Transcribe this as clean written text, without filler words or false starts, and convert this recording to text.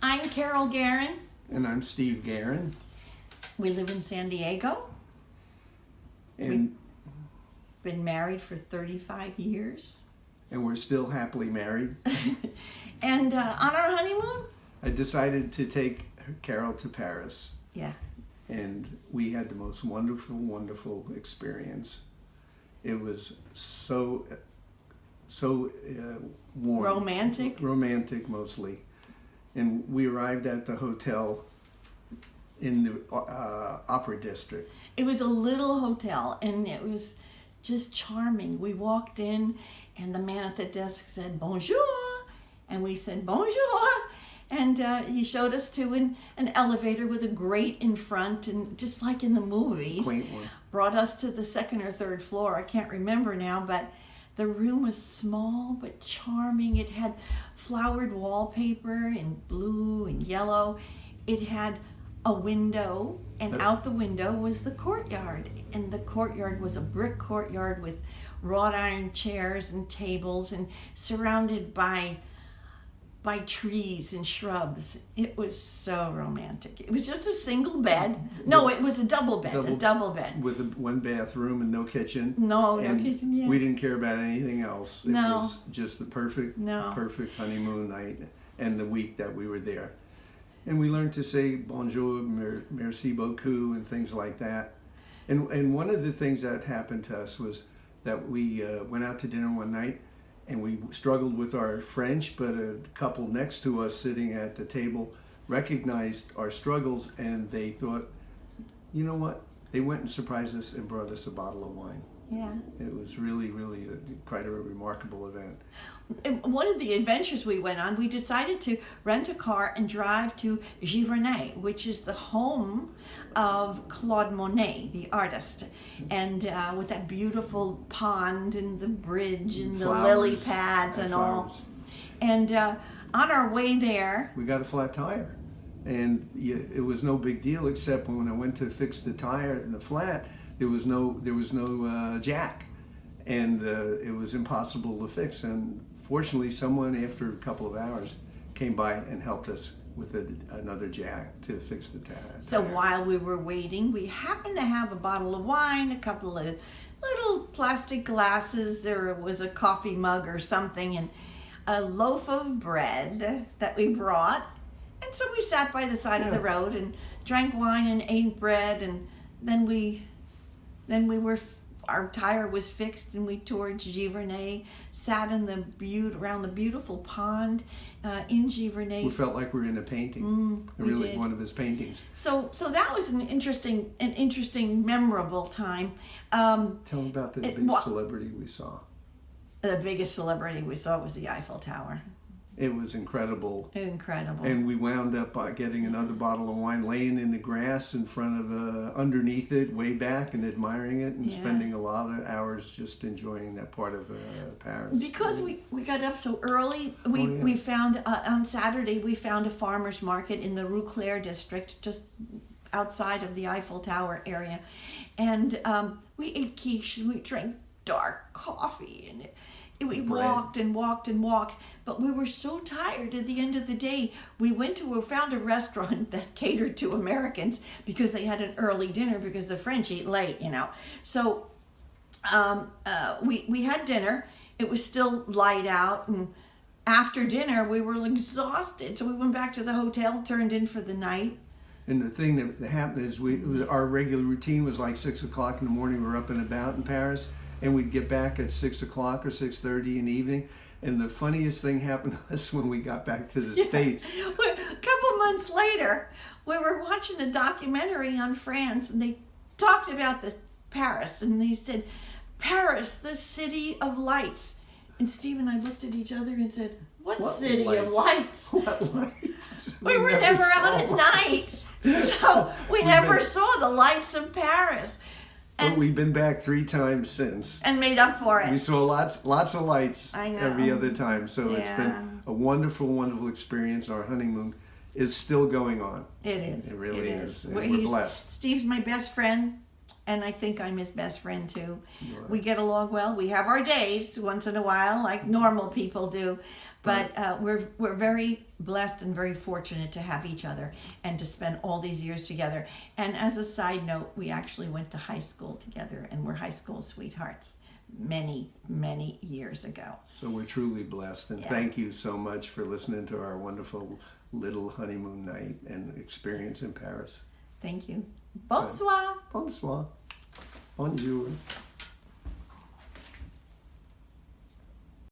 I'm Carol Garan. And I'm Steve Garan. We live in San Diego. And We've been married for 35 years. and we're still happily married. And on our honeymoon? I decided to take Carol to Paris. Yeah. And we had the most wonderful, wonderful experience. It was so warm. Romantic? Romantic, mostly. And we arrived at the hotel in the Opera District. It was a little hotel, and it was just charming. We walked in, and the man at the desk said, "Bonjour," and we said, "Bonjour," and he showed us to an elevator with a grate in front, and just like in the movies, Quaint one. brought us to the second or third floor. I can't remember now, but the room was small but charming. It had flowered wallpaper in blue and yellow. It had a window, and out the window was the courtyard. And the courtyard was a brick courtyard with wrought iron chairs and tables, and surrounded by trees and shrubs. It was so romantic. It was just a single bed. No, it was a double bed. A double bed With one bathroom and no kitchen. No And kitchen. Yeah. we didn't care about anything else. It No. was just the perfect honeymoon night and the week that we were there. And we learned to say bonjour, merci beaucoup, and things like that. And one of the things that happened to us was that we went out to dinner one night, and we struggled with our French, but a couple next to us sitting at the table recognized our struggles, and they thought, you know what? They went and surprised us and brought us a bottle of wine. Yeah. It was really, really quite a remarkable event. One of the adventures we went on, we decided to rent a car and drive to Giverny, which is the home of Claude Monet, the artist. And with that beautiful pond and the bridge and the lily pads and all. And on our way there, we got a flat tire. And it was no big deal, except when I went to fix the tire in the flat, there was no jack, and it was impossible to fix. And fortunately, someone after a couple of hours came by and helped us with another jack to fix the tire. So while we were waiting, we happened to have a bottle of wine, a couple of little plastic glasses. There was a coffee mug or something, and a loaf of bread that we brought. And so we sat by the side of the road and drank wine and ate bread, and then our tire was fixed, and we toured Giverny, sat in around the beautiful pond in Giverny. We felt like we were in a painting, really one of his paintings. So that was an interesting, memorable time. Tell me about the big celebrity we saw. The biggest celebrity we saw was the Eiffel Tower. It was incredible. Incredible. And we wound up by getting another bottle of wine, laying in the grass in front of, underneath it, way back, and admiring it, and spending a lot of hours just enjoying that part of Paris. Because we got up so early, we found, on Saturday, we found a farmer's market in the Rue Claire district, just outside of the Eiffel Tower area. And we ate quiche, and we drank dark coffee, and we walked and walked and walked, but we were so tired at the end of the day. We found a restaurant that catered to Americans because they had an early dinner, because the French eat late, So we had dinner. It was still light out, and after dinner we were exhausted, so we went back to the hotel, turned in for the night. And the thing that happened is our regular routine was like 6 o'clock in the morning. We were up and about in Paris. And we'd get back at 6 o'clock or 6:30 in the evening. And the funniest thing happened to us when we got back to the States. A couple months later, we were watching a documentary on France, and they talked about Paris, and they said, "Paris, the city of lights." And Steve and I looked at each other and said, What city lights? Of lights? What lights? We were never out at night, so we never saw the lights of Paris. But we've been back 3 times since. And made up for it. We saw lots of lights every other time. So it's been a wonderful, wonderful experience. Our honeymoon is still going on. It is. It really is. And we're blessed. Steve's my best friend, and I think I'm his best friend too. Right. We get along well. We have our days once in a while, like normal people do. But we're very blessed and very fortunate to have each other and to spend all these years together. And as a side note, we actually went to high school together, and we're high school sweethearts many, many years ago. So we're truly blessed, and thank you so much for listening to our wonderful little honeymoon night and experience in Paris. Thank you. Bonsoir. Bonsoir. Bonjour.